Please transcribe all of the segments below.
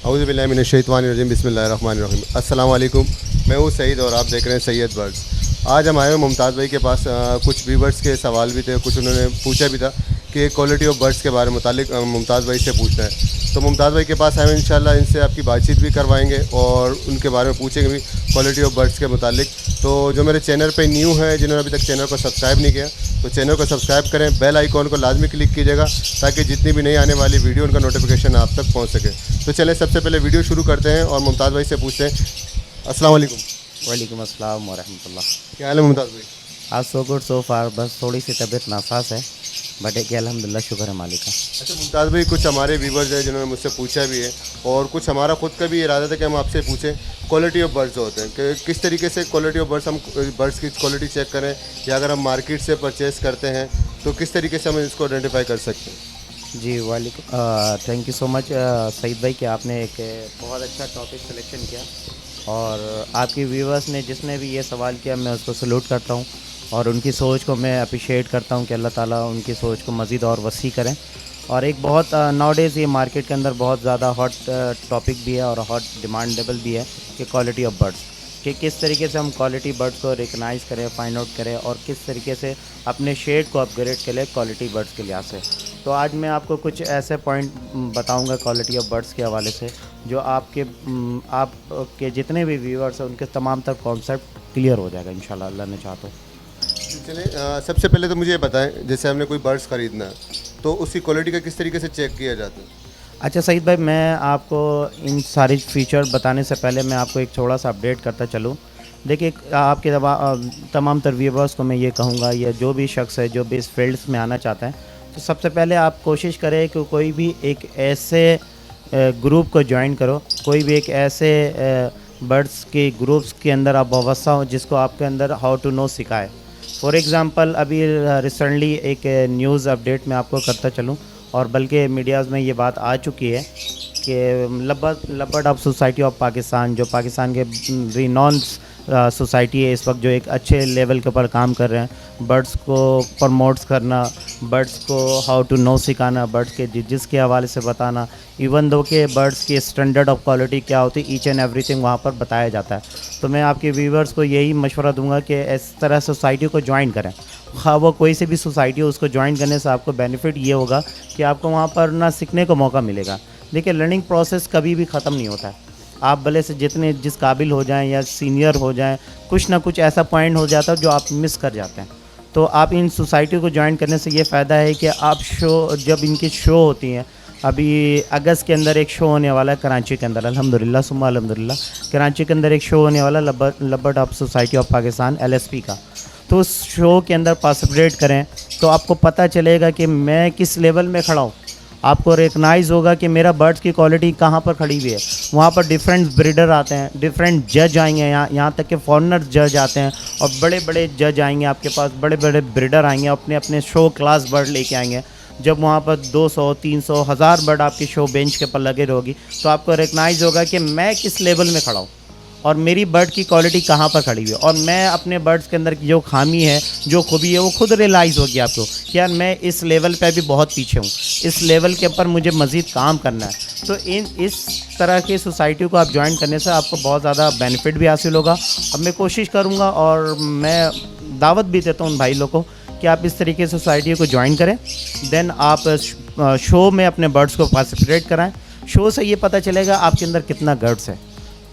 औज़ुबिल्लाहिमिनश्शैतानिर्रजीम बिस्मिल्लाहिर्रहमानिर्रहीम। अस्सलाम वालेकुम। मैं हूँ सईद और आप देख रहे हैं सैयद बर्ड्स। आज हम आए हैं मुमताज़ भाई के पास। कुछ व्यूवर्स के सवाल भी थे, कुछ उन्होंने पूछा भी था कि क्वालिटी ऑफ बर्ड्स के बारे में मुतालिक मुमताज़ भाई से पूछना है। तो मुमताज़ भाई के पास आए हैं, इंशाल्लाह इनसे आपकी बातचीत भी करवाएंगे और उनके बारे में पूछेंगे भी क्वालिटी ऑफ बर्ड्स के मुतालिक। तो जो मेरे चैनल पे न्यू है, जिन्होंने अभी तक चैनल को सब्सक्राइब नहीं किया, तो चैनल को सब्सक्राइब करें, बेल आइकॉन को लाजमी क्लिक कीजिएगा ताकि जितनी भी नई आने वाली वीडियो उनका नोटिफिकेशन आप तक पहुँच सके। तो चलें सबसे पहले वीडियो शुरू करते हैं और मुमताज़ भाई से पूछते हैं। अस्सलाम वालेकुम। वालेकुम अस्सलाम वरहमतुल्लाह। क्या हाल है मुमताज़ भाई? आज सो गुड सो फार, बस थोड़ी सी तबीयत नासाज है, बट एक अल्हम्दुलिल्लाह शुक्र है मालिक का। अच्छा मुमताज़ भाई, कुछ हमारे व्यूवर्स हैं जिन्होंने मुझसे पूछा भी है और कुछ हमारा खुद का भी इरादा था कि हम आपसे पूछें क्वालिटी ऑफ बर्ड्स होते हैं कि किस तरीके से क्वालिटी ऑफ बर्ड्स, हम बर्ड्स की क्वालिटी चेक करें या अगर हम मार्केट से परचेज़ करते हैं तो किस तरीके से हम इसको आइडेंटिफाई कर सकते हैं। जी वालेकुम, thank you so much Saeed भाई कि आपने एक बहुत अच्छा टॉपिक सिलेक्शन किया और आपके व्यूवर्स ने जिसने भी ये सवाल किया मैं उसको सलूट करता हूँ और उनकी सोच को मैं अप्रिशिएट करता हूँ कि अल्लाह ताला उनकी सोच को मज़ीद और वसी करें। और एक बहुत नाउडेज़ ये मार्केट के अंदर बहुत ज़्यादा हॉट टॉपिक भी है और हॉट डिमांडेबल भी है कि क्वालिटी ऑफ बर्ड्स, कि किस तरीके से हम क्वालिटी बर्ड्स को रिकगनाइज़ करें, फाइंड आउट करें और किस तरीके से अपने शेड को अपग्रेड करें क्वालिटी बर्ड्स के लिहाज से। तो आज मैं आपको कुछ ऐसे पॉइंट बताऊंगा क्वालिटी ऑफ बर्ड्स के हवाले से जो आपके जितने भी व्यूअर्स हैं उनके तमाम तक कॉन्सेप्ट क्लियर हो जाएगा इंशाल्लाह, अल्लाह ने चाहा तो। चलिए सबसे पहले तो मुझे ये बताएं, जैसे हमने कोई बर्ड्स ख़रीदना है तो उसकी क्वालिटी का किस तरीके से चेक किया जाता है। अच्छा सईद भाई, मैं आपको इन सारी फीचर बताने से पहले मैं आपको एक थोड़ा सा अपडेट करता चलूँ। देखिए, आपके तमाम तर व्यूअर्स को मैं ये कहूँगा, या जो भी शख्स है जो भी इस फील्ड्स में आना चाहता है, तो सबसे पहले आप कोशिश करें कि कोई भी एक ऐसे ग्रुप को ज्वाइन करो, कोई भी एक ऐसे बर्ड्स के ग्रुप्स के अंदर आप वाबस्ता हो जिसको आपके अंदर हाउ टू नो सिखाए। फॉर एग्ज़ाम्पल अभी रिसेंटली एक न्यूज़ अपडेट मैं आपको करता चलूँ और बल्कि मीडियाज़ में ये बात आ चुकी है कि लबर्ड ऑफ सोसाइटी ऑफ पाकिस्तान, जो पाकिस्तान के रिनॉन सोसाइटी है इस वक्त, जो एक अच्छे लेवल के ऊपर काम कर रहे हैं, बर्ड्स को प्रमोट्स करना, बर्ड्स को हाउ टू नो सिखाना, बर्ड्स के जिसके हवाले से बताना, इवन दो के बर्ड्स की स्टैंडर्ड ऑफ क्वालिटी क्या होती है, ईच एंड एवरीथिंग वहाँ पर बताया जाता है। तो मैं आपके व्यूवर्स को यही मशवरा दूंगा कि इस तरह सोसाइटी को ज्वाइन करें, हाँ वो कोई से भी सोसाइटी हो, उसको ज्वाइन करने से आपको बेनिफिट ये होगा कि आपको वहाँ पर ना सीखने को मौका मिलेगा। देखिए, लर्निंग प्रोसेस कभी भी ख़त्म नहीं होता है। आप भले से जिस काबिल हो जाएं या सीनियर हो जाएं, कुछ ना कुछ ऐसा पॉइंट हो जाता है जो आप मिस कर जाते हैं। तो आप इन सोसाइटी को ज्वाइन करने से ये फ़ायदा है कि आप जब इनकी शो होती हैं, अभी अगस्त के अंदर एक शो होने वाला है कराची के अंदर, अल्हम्दुलिल्लाह सुम्मा अल्हम्दुलिल्लाह, कराची के अंदर एक शो होने वाला लबर्ड of society of Pakistan LSP का। तो उस शो के अंदर पार्टिसिपेट करें तो आपको पता चलेगा कि मैं किस लेवल में खड़ा हूँ। आपको रिकग्नाइज़ होगा कि मेरा बर्ड्स की क्वालिटी कहाँ पर खड़ी हुई है। वहाँ पर डिफरेंट ब्रीडर आते हैं, डिफरेंट जज आएंगे, यहाँ तक कि फॉरेनर्स जज आते हैं और बड़े बड़े जज आएंगे आपके पास, बड़े बड़े ब्रीडर आएंगे, अपने अपने शो क्लास बर्ड लेके आएंगे। जब वहाँ पर 200, 300, 1000 बर्ड आपकी शो बेंच के ऊपर लगे रहोगी तो आपको रिकग्नाइज़ होगा कि मैं किस लेवल में खड़ा हूँ और मेरी बर्ड की क्वालिटी कहाँ पर खड़ी हुई है और मैं अपने बर्ड्स के अंदर की जो खामी है, जो खूबी है, वो खुद रियलाइज़ होगी आपको कि यार मैं इस लेवल पे भी बहुत पीछे हूँ, इस लेवल के ऊपर मुझे मज़ीद काम करना है। तो इस तरह की सोसाइटी को आप ज्वाइन करने से आपको बहुत ज़्यादा बेनिफिट भी हासिल होगा। अब मैं कोशिश करूँगा और मैं दावत भी देता हूँ उन भाई लोगों को कि आप इस तरीके से सोसाइटी को ज्वाइन करें, देन आप शो में अपने बर्ड्स को पार्टिसिपेट कराएँ। शो से ये पता चलेगा आपके अंदर कितना गट्स है,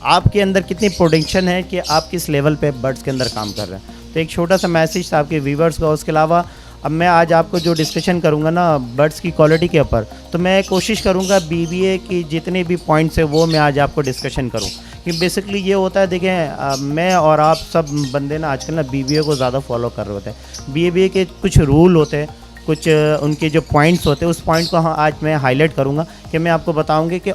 आपके अंदर कितनी पोटेंशियल है कि आप किस लेवल पे बर्ड्स के अंदर काम कर रहे हैं। तो एक छोटा सा मैसेज था आपके व्यूवर्स का। उसके अलावा अब मैं आज आपको जो डिस्कशन करूंगा ना बर्ड्स की क्वालिटी के ऊपर, तो मैं कोशिश करूंगा BBA की जितने भी पॉइंट्स है वो मैं आज आपको डिस्कशन करूं कि बेसिकली ये होता है। देखें, मैं और आप सब बंदे ना आजकल ना BBA को ज़्यादा फॉलो कर रहे होते हैं। BBA के कुछ रूल होते हैं, कुछ उनके जो पॉइंट्स होते हैं, उस पॉइंट को आज मैं हाईलाइट करूंगा कि मैं आपको बताऊंगी कि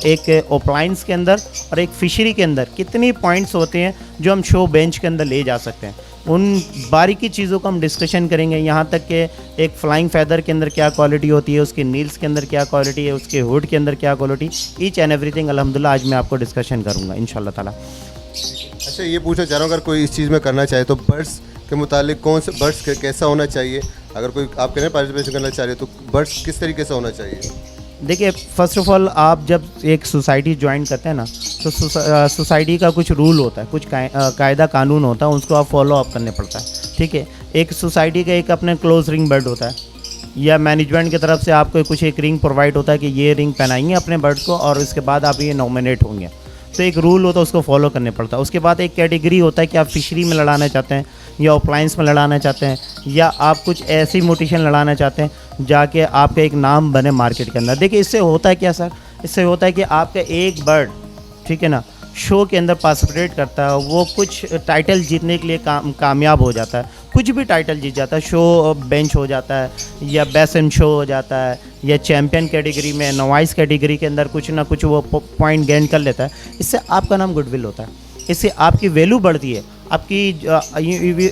एक ओपलाइंस के अंदर और एक फिशरी के अंदर कितनी पॉइंट्स होते हैं जो हम शो बेंच के अंदर ले जा सकते हैं। उन बारीकी चीज़ों को हम डिस्कशन करेंगे, यहाँ तक कि एक फ्लाइंग फैदर के अंदर क्या क्वालिटी होती है, उसके नील्स के अंदर क्या क्वालिटी है, उसके हुड के अंदर क्या क्वालिटी, ईच एंड एवरीथिंग अल्हम्दुलिल्लाह आज मैं आपको डिस्कशन करूँगा इंशाल्लाह ताला। अच्छा, ये पूछना चाह रहा हूँ, अगर कोई इस चीज़ में करना चाहे तो बर्ड्स के मुतालिक कौन से बर्ड्स कैसा होना चाहिए, अगर कोई आप कहने पार्टिसिपेशन करना चाह रहे हो तो बर्ड्स किस तरीके से होना चाहिए। देखिए फर्स्ट ऑफ ऑल आप जब एक सोसाइटी ज्वाइन करते हैं ना, तो सोसाइटी का कुछ रूल होता है, कुछ कायदा कानून होता है, उसको आप फॉलो अप करने पड़ता है। ठीक है, एक सोसाइटी का एक अपने क्लोज रिंग बर्ड होता है, या मैनेजमेंट की तरफ से आपको कुछ एक रिंग प्रोवाइड होता है कि ये रिंग पहनाएंगे अपने बर्ड को और इसके बाद आप ये नॉमिनेट होंगे। तो एक रूल होता है, उसको फॉलो करने पड़ता है। उसके बाद एक कैटेगरी होता है कि आप फिशरी में लड़ाना चाहते हैं या अप्लायंस में लड़ाना चाहते हैं, या आप कुछ ऐसी मोटिशन लड़ाना चाहते हैं जाके आपका एक नाम बने मार्केट के अंदर। देखिए इससे होता है क्या सर, इससे होता है कि आपका एक बर्ड, ठीक है ना, शो के अंदर पार्टिसिपेट करता है, वो कुछ टाइटल जीतने के लिए कामयाब हो जाता है, कुछ भी टाइटल जीत जाता है, शो बेंच हो जाता है या बेस्ट इन शो हो जाता है, या चैम्पियन कैटेगरी में, नॉइस कैटेगरी के अंदर कुछ ना कुछ वो पॉइंट गेन कर लेता है। इससे आपका नाम गुडविल होता है, इससे आपकी वैल्यू बढ़ती है आपकी।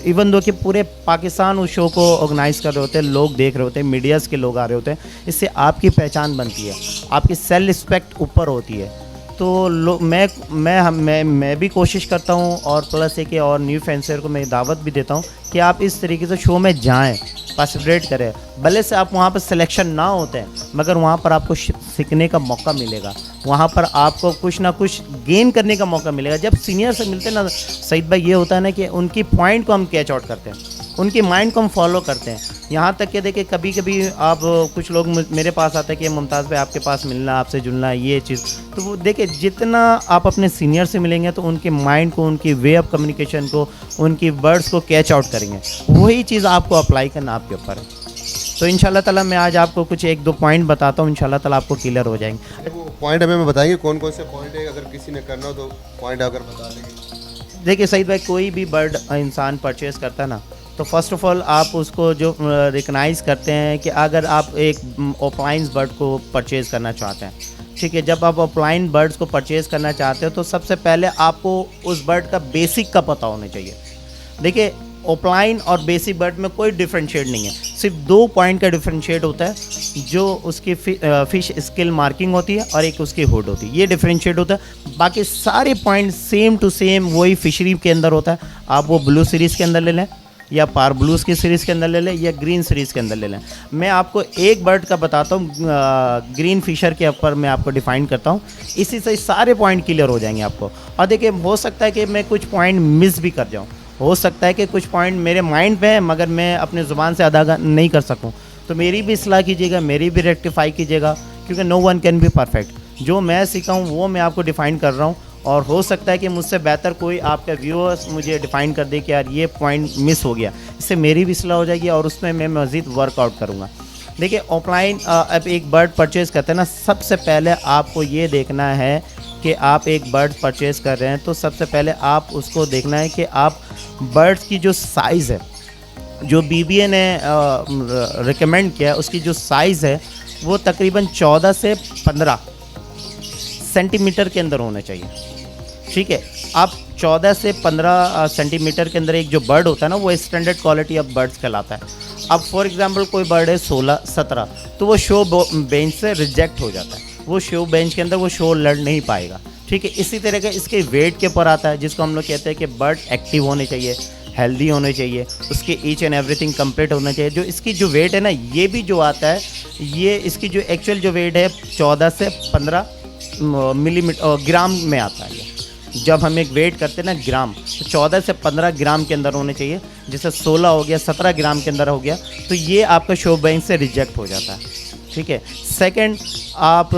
इवन दो कि पूरे पाकिस्तान उस शो को ऑर्गेनाइज कर रहे होते हैं, लोग देख रहे होते हैं, मीडियाज़ के लोग आ रहे होते हैं, इससे आपकी पहचान बनती है, आपकी सेल्फ रिस्पेक्ट ऊपर होती है। तो मैं भी कोशिश करता हूँ, और प्लस एक और न्यू फैंसर को मैं दावत भी देता हूँ कि आप इस तरीके से शो में जाएं, पार्टिसिपेट करें। भले से आप वहाँ पर सिलेक्शन ना होते हैं, मगर वहाँ पर आपको सीखने का मौका मिलेगा, वहाँ पर आपको कुछ ना कुछ गेन करने का मौका मिलेगा। जब सीनियर से मिलते हैं ना सईद भाई, ये होता है ना कि उनकी पॉइंट को हम कैच आउट करते हैं, उनकी माइंड को हम फॉलो करते हैं। यहाँ तक कि देखिए कभी कभी आप कुछ लोग मेरे पास आते हैं कि मुमताज़ भाई आपके पास मिलना, आपसे जुड़ना है, ये चीज़। तो वो देखिए जितना आप अपने सीनियर से मिलेंगे तो उनके माइंड को, उनकी वे ऑफ कम्युनिकेशन को, उनकी वर्ड्स को कैच आउट करेंगे, वही चीज़ आपको अप्लाई करना आपके ऊपर है। तो इंशाल्लाह ताला मैं आज आपको कुछ एक दो पॉइंट बताता हूँ, इंशाल्लाह ताला आपको क्लियर हो जाएंगे। वो पॉइंट हमें बताएंगे कौन कौन से पॉइंट है, अगर किसी ने करना हो तो पॉइंट अगर बता देंगे। देखिए सईद भाई, कोई भी बर्ड इंसान परचेज़ करता है ना, तो फर्स्ट ऑफ ऑल आप उसको जो रिकग्नाइज़ करते हैं कि अगर आप एक अप्लायंस बर्ड को परचेज़ करना चाहते हैं, ठीक है, जब आप अप्लायंस बर्ड्स को परचेज़ करना चाहते हो तो सबसे पहले आपको उस बर्ड का बेसिक का पता होना चाहिए। देखिए ओपलाइन और बेसिक बर्ड में कोई डिफरेंशिएट नहीं है, सिर्फ 2 पॉइंट का डिफरेंशिएट होता है, जो उसकी फिश स्किल मार्किंग होती है और एक उसकी हुड होती है, ये डिफरेंशिएट होता है। बाकी सारे पॉइंट सेम टू सेम वही फिशरी के अंदर होता है। आप वो ब्लू सीरीज़ के अंदर ले लें, या पार ब्लूज़ की सीरीज़ के अंदर ले लें, या ग्रीन सीरीज़ के अंदर ले लें। मैं आपको एक बर्ड का बताता हूँ, ग्रीन फिशर के ऊपर मैं आपको डिफ़ाइन करता हूँ, इसी से सारे पॉइंट क्लियर हो जाएंगे आपको। और देखिए हो सकता है कि मैं कुछ पॉइंट मिस भी कर जाऊँ, हो सकता है कि कुछ पॉइंट मेरे माइंड पे है मगर मैं अपने ज़ुबान से अदा नहीं कर सकूं, तो मेरी भी इस्लाह कीजिएगा, मेरी भी रेक्टिफाई कीजिएगा, क्योंकि no one can be perfect. जो मैं सीखा हूँ वो मैं आपको डिफ़ाइन कर रहा हूँ, और हो सकता है कि मुझसे बेहतर कोई आपका व्यूअर्स मुझे डिफ़ाइन कर दे कि यार ये पॉइंट मिस हो गया, इससे मेरी भी इस्लाह हो जाएगी और उसमें मैं मज़ीद वर्कआउट करूँगा। देखिए ऑफलाइन अब एक बर्ड परचेज़ करते हैं ना, सबसे पहले आपको ये देखना है कि आप एक बर्ड परचेज़ कर रहे हैं तो सबसे पहले आप उसको देखना है कि आप बर्ड्स की जो साइज़ है, जो BBA ने रिकमेंड किया है, उसकी जो साइज़ है वो तकरीबन 14 से 15 सेंटीमीटर के अंदर होना चाहिए। ठीक है, आप 14 से 15 सेंटीमीटर के अंदर एक जो बर्ड होता है ना, वो स्टैंडर्ड क्वालिटी ऑफ बर्ड्स कहलाता है। अब फॉर एग्जांपल कोई बर्ड है 16-17, तो वो शो बेंच से रिजेक्ट हो जाता है, वो शो बेंच के अंदर वो शो लड़ नहीं पाएगा। ठीक है, इसी तरह का इसके वेट के ऊपर आता है, जिसको हम लोग कहते हैं कि बर्ड एक्टिव होने चाहिए, हेल्दी होने चाहिए, उसके ईच एंड एवरीथिंग कंप्लीट होना चाहिए। जो इसकी जो वेट है ना, ये भी जो आता है, ये इसकी जो एक्चुअल जो वेट है 14 से 15 मिलीमीटर ग्राम में आता है। जब हम एक वेट करते हैं ना ग्राम, तो 14 से 15 ग्राम के अंदर होने चाहिए। जैसे 16 हो गया, 17 ग्राम के अंदर हो गया, तो ये आपका शो बेंच से रिजेक्ट हो जाता है। ठीक है, सेकंड, आप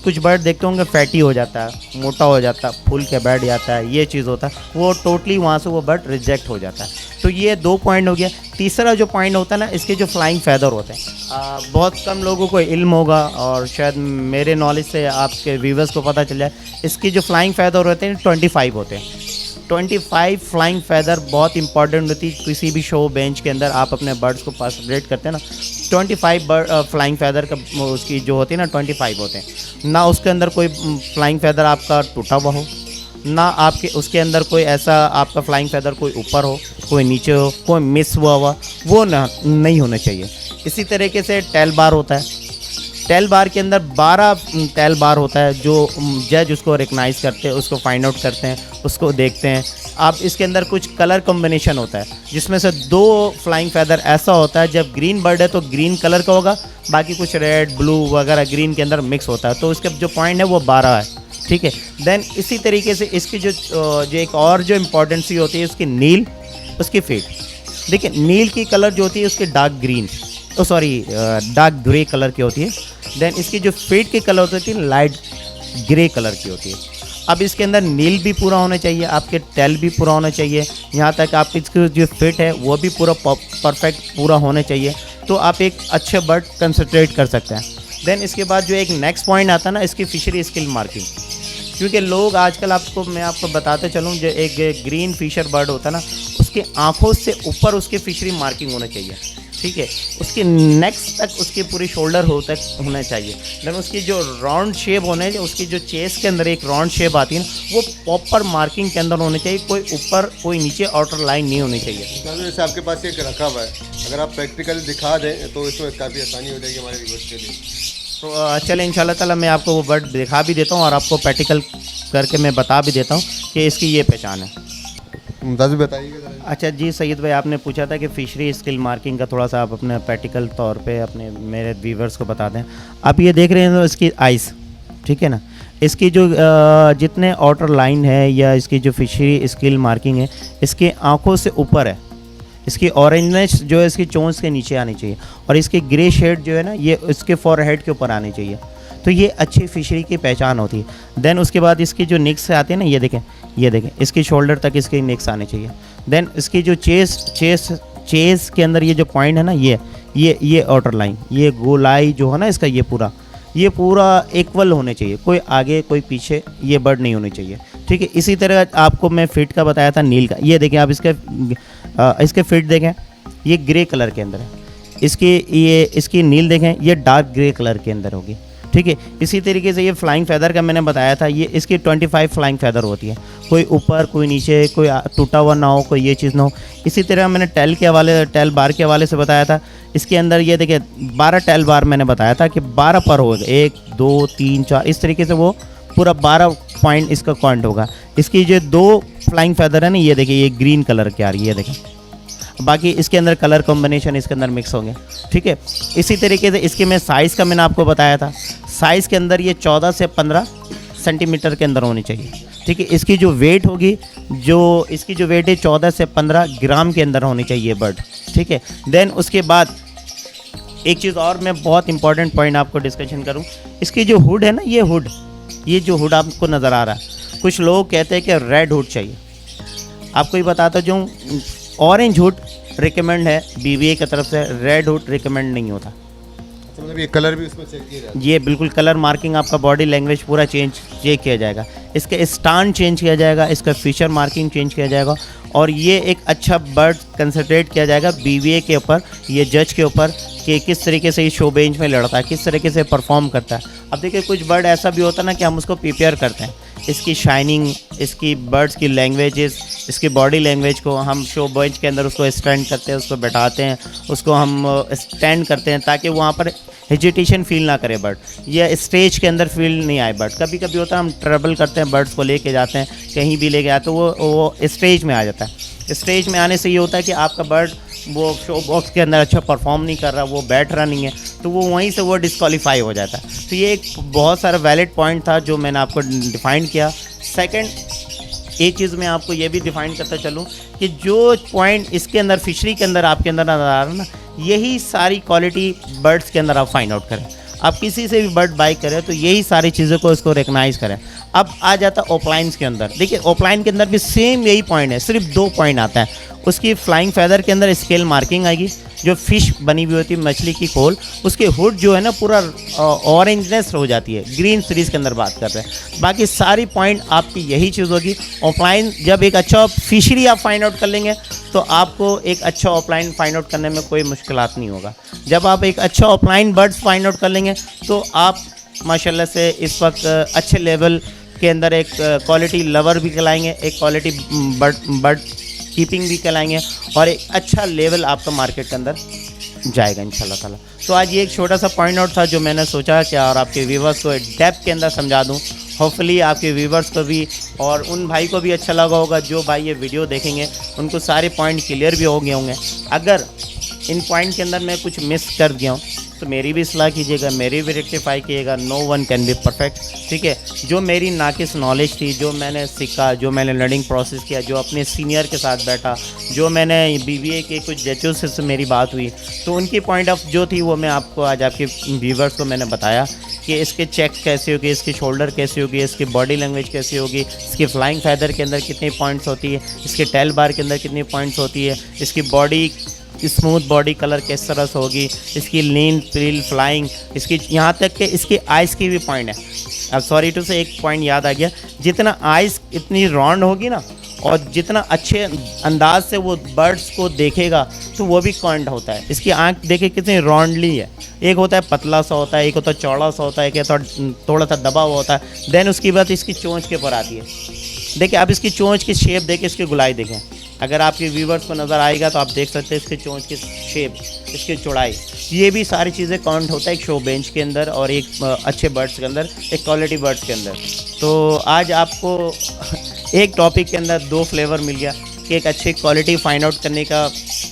कुछ बर्ड देखते होंगे फैटी हो जाता है, मोटा हो जाता है, फूल के बैठ जाता है, ये चीज़ होता है, वो टोटली वहाँ से वो बर्ड रिजेक्ट हो जाता है। तो ये 2 पॉइंट हो गया। तीसरा जो पॉइंट होता है ना, इसके जो फ्लाइंग फैदर होते हैं, बहुत कम लोगों को इल्म होगा और शायद मेरे नॉलेज से आपके व्यूवर्स को पता चल जाए, इसकी जो फ्लाइंग फैदर होते हैं 25 होते हैं। 25 फ्लाइंग फैदर बहुत इंपॉर्टेंट होती है किसी भी शो बेंच के अंदर। आप अपने बर्ड्स को पार्टिसिपेट करते हैं ना, 25 फ्लाइंग फैदर का उसकी जो होती है ना 25 होते हैं। ना उसके अंदर कोई फ्लाइंग फैदर आपका टूटा हुआ हो, ना आपके उसके अंदर कोई ऐसा आपका फ्लाइंग फैदर कोई ऊपर हो, कोई नीचे हो, कोई मिस हुआ वो ना नहीं होना चाहिए। इसी तरीके से टेल बार होता है, टेल बार के अंदर 12 टेल बार होता है, जो जज उसको रिकग्नाइज़ करते हैं, उसको फाइंड आउट करते हैं, उसको देखते हैं। आप इसके अंदर कुछ कलर कॉम्बिनेशन होता है, जिसमें से 2 फ्लाइंग फैदर ऐसा होता है, जब ग्रीन बर्ड है तो ग्रीन कलर का होगा, बाकी कुछ रेड ब्लू वगैरह ग्रीन के अंदर मिक्स होता है, तो उसका जो पॉइंट है वो 12 है, ठीक है। देन इसी तरीके से इसकी जो एक और जो इम्पोर्टेंट सी होती है उसकी नील, उसकी फेड। देखिए नील की कलर जो होती है उसकी dark green, dark grey colour की होती है। देन इसकी जो फेड की कलर होती है लाइट ग्रे कलर की होती है। अब इसके अंदर नील भी पूरा होना चाहिए, आपके टेल भी पूरा होना चाहिए, यहाँ तक आप इसकी जो फिट है वो भी पूरा परफेक्ट पूरा होना चाहिए, तो आप एक अच्छे बर्ड कंसंट्रेट कर सकते हैं। देन इसके बाद जो एक नेक्स्ट पॉइंट आता है ना, इसकी फिशरी स्किल मार्किंग। क्योंकि लोग आजकल मैं आपको बताते चलूँ, जो एक ग्रीन फिशर बर्ड होता है ना, उसकी आँखों से ऊपर उसकी फिशरी मार्किंग होना चाहिए, ठीक है। उसकी नेक्स्ट तक उसकी पूरी शोल्डर तक होना चाहिए। देन उसकी जो राउंड शेप होने, उसकी जो चेस्ट के अंदर एक राउंड शेप आती है ना, वो प्रॉपर मार्किंग के अंदर होनी चाहिए, कोई ऊपर कोई नीचे आउटर लाइन नहीं होनी चाहिए। जैसे आपके पास एक रखा हुआ है, अगर आप प्रैक्टिकल दिखा दें तो इसमें काफ़ी आसानी हो जाएगी हमारे व्यूअर्स के लिए। तो चलें इंशाल्लाह ताला मैं आपको वो बर्ड दिखा भी देता हूँ और आपको प्रैक्टिकल करके मैं बता भी देता हूँ कि इसकी ये पहचान है। मुमताज़ भी बताइएगा ज़रा। अच्छा जी सैयद भाई, आपने पूछा था कि फ़िशरी स्किल मार्किंग का थोड़ा सा आप अपने प्रैक्टिकल तौर पे अपने मेरे व्यूवर्स को बता दें। आप ये देख रहे हैं तो इसकी आइस, ठीक है ना, इसकी जो जितने आउटर लाइन है या इसकी जो फिशरी स्किल मार्किंग है, इसकी आंखों से ऊपर है। इसकी ऑरेंजनेस जो है इसकी चोंच के नीचे आनी चाहिए, और इसकी ग्रे शेड जो है ना ये इसके फॉरहेड के ऊपर आनी चाहिए, तो ये अच्छी फिशरी की पहचान होती है। देन उसके बाद इसकी जो निक्स से आती है ना, ये देखें इसकी शोल्डर तक इसकी निक्स आनी चाहिए। देन इसकी जो चेस के अंदर ये जो पॉइंट है ना, ये आउटर लाइन, ये गोलाई जो है ना इसका, ये पूरा इक्वल होने चाहिए, कोई आगे कोई पीछे ये बर्ड नहीं होनी चाहिए, ठीक है। इसी तरह आपको मैं फिट का बताया था नील का, ये देखें आप इसके फिट देखें, ये ग्रे कलर के अंदर है। इसकी नील देखें, ये डार्क ग्रे कलर के अंदर होगी, ठीक है। इसी तरीके से ये फ्लाइंग फैदर का मैंने बताया था, ये इसकी 25 फ्लाइंग फैदर होती है, कोई ऊपर कोई नीचे, कोई टूटा हुआ ना हो, कोई ये चीज़ ना हो। इसी तरह मैंने टेल बार के हवाले से बताया था, इसके अंदर ये देखिए 12 टेल बार मैंने बताया था कि 12 पर होगा, 1 2 3 4 इस तरीके से वो पूरा 12 पॉइंट इसका पॉइंट होगा। इसकी जो 2 फ्लाइंग फैदर है ना, ये देखिए ये ग्रीन कलर के आ रही है, ये देखें, बाकी इसके अंदर कलर कॉम्बिनेशन इसके अंदर मिक्स होंगे, ठीक है। इसी तरीके से इसके मैं साइज़ का मैंने आपको बताया था, साइज़ के अंदर ये 14 से 15 सेंटीमीटर के अंदर होनी चाहिए, ठीक है। इसकी जो वेट होगी, इसकी जो वेट है 14 से 15 ग्राम के अंदर होनी चाहिए बर्ड, ठीक है। देन उसके बाद एक चीज़ और मैं बहुत इंपॉर्टेंट पॉइंट आपको डिस्कशन करूं, इसकी जो हुड है ना, ये जो हुड आपको नज़र आ रहा है, कुछ लोग कहते हैं कि रेड हुड चाहिए। आपको ये बताता जो ऑरेंज हुड रिकमेंड है BVA की तरफ से, रेड हुड रिकमेंड नहीं होता। मतलब ये कलर भी उसमें चेक किया जाता है? ये बिल्कुल कलर मार्किंग, आपका बॉडी लैंग्वेज पूरा चेक किया जाएगा, इसका स्टांड चेंज किया जाएगा, इसका फीचर मार्किंग चेंज किया जाएगा, और ये एक अच्छा बर्ड कंसंट्रेट किया जाएगा BVA के ऊपर, ये जज के ऊपर कि किस तरीके से ये शो बेंच में लड़ता है, किस तरीके से परफॉर्म करता है। अब देखिए कुछ बर्ड ऐसा भी होता है ना कि हम उसको प्रिपेयर करते हैं, इसकी शाइनिंग, इसकी बर्ड्स की लैंग्वेजेस, इसकी बॉडी लैंग्वेज को हम शो बेंच के अंदर उसको स्टैंड करते हैं, उसको बैठाते हैं, उसको हम स्टैंड करते हैं ताकि वहाँ पर हेजिटेशन फील ना करे बर्ड, या स्टेज के अंदर फील नहीं आए बर्ड। कभी कभी होता है हम ट्रैवल करते हैं, बर्ड्स को लेके जाते हैं कहीं भी लेके आते, तो वो स्टेज में आ जाता है। स्टेज में आने से ये होता है कि आपका बर्ड वो शो बॉक्स के अंदर अच्छा परफॉर्म नहीं कर रहा, वो बैठ रहा नहीं है, तो वो वहीं से वो डिस्क्वालीफाई हो जाता है। तो ये एक बहुत सारा वैलिड पॉइंट था जो मैंने आपको डिफाइन किया। सेकंड एक चीज़ मैं आपको ये भी डिफाइन करता चलूँ कि जो पॉइंट इसके अंदर फिशरी के अंदर आपके अंदर नज़र आ रहा है ना, यही सारी क्वालिटी बर्ड्स के अंदर आप फाइंड आउट करें। आप किसी से भी बर्ड बाई करें तो यही सारी चीज़ों को इसको रिकग्नाइज़ करें। अब आ जाता है ओपलाइंस के अंदर, देखिए ओपलाइन के अंदर भी सेम यही पॉइंट है, सिर्फ 2 पॉइंट आता है। उसकी फ्लाइंग फैदर के अंदर स्केल मार्किंग आएगी, जो फिश बनी हुई होती है मछली की खोल, उसके हुड जो है ना पूरा ऑरेंजनेस हो जाती है, ग्रीन सीरीज़ के अंदर बात कर रहे हैं। बाकी सारी पॉइंट आपकी यही चीज़ होगी। ऑफलाइन जब एक अच्छा फिशरी आप फाइंड आउट कर लेंगे तो आपको एक अच्छा ऑफलाइन फाइंड आउट करने में कोई मुश्किलात नहीं होगा। जब आप एक अच्छा ऑफलाइन बर्ड्स फाइंड आउट कर लेंगे तो आप माशाल्लाह से इस वक्त अच्छे लेवल के अंदर एक क्वालिटी लवर भी कहलाएंगे, एक क्वालिटी बर्ड कीपिंग भी कहलाएंगे, और एक अच्छा लेवल आपका मार्केट के अंदर जाएगा इंशाल्लाह ताला। तो आज ये एक छोटा सा पॉइंट आउट था जो मैंने सोचा कि और आपके व्यूवर्स को डेप्थ के अंदर समझा दूं। होपफुली आपके व्यूवर्स को भी और उन भाई को भी अच्छा लगा होगा जो भाई ये वीडियो देखेंगे, उनको सारे पॉइंट क्लियर भी हो गए होंगे। अगर इन पॉइंट के अंदर मैं कुछ मिस कर गया हूँ तो मेरी भी सलाह कीजिएगा, मेरी भी रेक्टिफाई कीजिएगा। No one can be perfect, ठीक है। जो मेरी नाकिस नॉलेज थी, जो मैंने सीखा, जो मैंने लर्निंग प्रोसेस किया, जो अपने सीनियर के साथ बैठा, जो मैंने BBA के कुछ जजेस से मेरी बात हुई, तो उनकी पॉइंट ऑफ जो थी वो मैं आपको आज आपके व्यूवर्स को मैंने बताया कि इसके चेक कैसे होगी, इसकी शोल्डर कैसी होगी, इसकी बॉडी लैंग्वेज कैसी होगी, इसकी फ्लाइंग फैदर के अंदर कितनी पॉइंट्स होती है, इसके टेल बार के अंदर कितनी पॉइंट्स होती है, इसकी बॉडी स्मूथ बॉडी कलर किस तरह से होगी, इसकी लीन प्रिल फ्लाइंग, इसकी यहाँ तक कि इसकी आइज़ की भी पॉइंट है। अब सॉरी टू से एक पॉइंट याद आ गया, जितना आइज़ इतनी राउंड होगी ना और जितना अच्छे अंदाज से वो बर्ड्स को देखेगा तो वो भी पॉइंट होता है। इसकी आंख देखिए कितनी राउंडली है, एक होता है पतला सा होता है, एक होता है चौड़ा सा होता है, एक थोड़ा सा दबा हुआ होता है। देन उसकी बात इसकी चोंच के ऊपर आती है। देखिए आप इसकी चोंच की शेप देखें, इसकी गुलाई देखें, अगर आपके व्यूवर्स को नज़र आएगा तो आप देख सकते हैं इसके चोंच की शेप, इसकी चौड़ाई, ये भी सारी चीज़ें काउंट होता है एक शो बेंच के अंदर और एक अच्छे बर्ड्स के अंदर, एक क्वालिटी बर्ड्स के अंदर। तो आज आपको एक टॉपिक के अंदर 2 फ्लेवर मिल गया कि एक अच्छी क्वालिटी फाइंड आउट करने का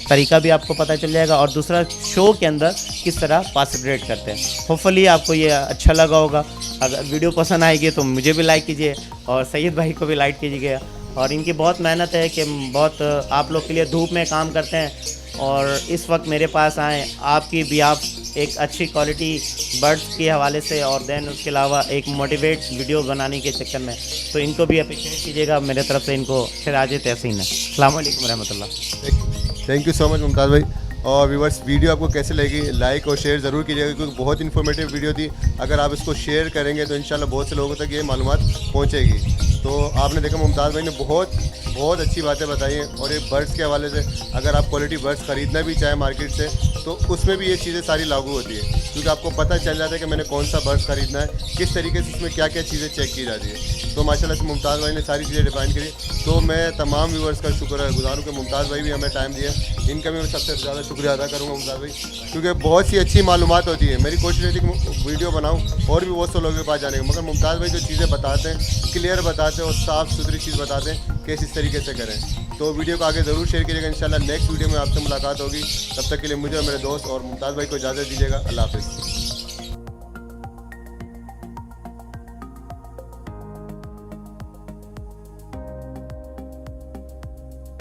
तरीका भी आपको पता चल जाएगा और दूसरा शो के अंदर किस तरह पार्टिसिपेट करते हैं। होपफुली आपको ये अच्छा लगा होगा। अगर वीडियो पसंद आएगी तो मुझे भी लाइक कीजिए और सैयद भाई को भी लाइक कीजिएगा। और इनकी बहुत मेहनत है कि बहुत आप लोग के लिए धूप में काम करते हैं और इस वक्त मेरे पास आए आपकी भी आप एक अच्छी क्वालिटी बर्ड्स के हवाले से और देन उसके अलावा एक मोटिवेट वीडियो बनाने के चक्कर में, तो इनको भी अप्रिशिएट कीजिएगा मेरे तरफ से। इनको खिराज तहसीन है। अस्सलाम वालेकुम रहमतुल्लाह। Thank you so much Mumtaz भाई। और व्यूवर्स वीडियो आपको कैसे लगी, लाइक और शेयर ज़रूर कीजिएगा क्योंकि बहुत इन्फॉर्मेटिव वीडियो थी। अगर आप इसको शेयर करेंगे तो इंशाल्लाह बहुत से लोगों तक ये मालूमात पहुंचेगी। तो आपने देखा मुमताज़ भाई ने बहुत अच्छी बातें बताई हैं। और ये बर्ड्स के हवाले से अगर आप क्वालिटी बर्ड्स ख़रीदना भी चाहें मार्केट से तो उसमें भी ये चीज़ें सारी लागू होती है क्योंकि आपको पता चल जाता है कि मैंने कौन सा बर्ड्स ख़रीदना है, किस तरीके से इसमें क्या क्या चीज़ें चेक की जाती है। तो माशाल्लाह से मुमताज़ भाई ने सारी चीज़ें डिफाइन करी। तो मैं तमाम व्यूवर्स का शुक्रगुजार हूँ कि मुमताज़ भाई भी हमें टाइम दिया। इनका भी मैं सबसे ज़्यादा शुक्रिया अदा करूँगा मुमताज़ भाई, क्योंकि बहुत सी अच्छी मालूमात होती है। मेरी कोशिश रहती है कि वीडियो बनाऊँ और भी बहुत से लोगों के पास जाने का, मगर मुमताज़ भाई जो चीज़ें बताते हैं क्लियर बताते हैं और साफ़ सुथरी चीज़ बताते हैं कि इस तरीके से करें। तो वीडियो को आगे ज़रूर शेयर कीजिएगा। इंशाल्लाह नेक्स्ट वीडियो में आपसे मुलाकात होगी। तब तक के लिए मुझे और मेरे दोस्त और मुमताज़ भाई को इजाज़त दीजिएगा। अल्लाह हाफ़िज़।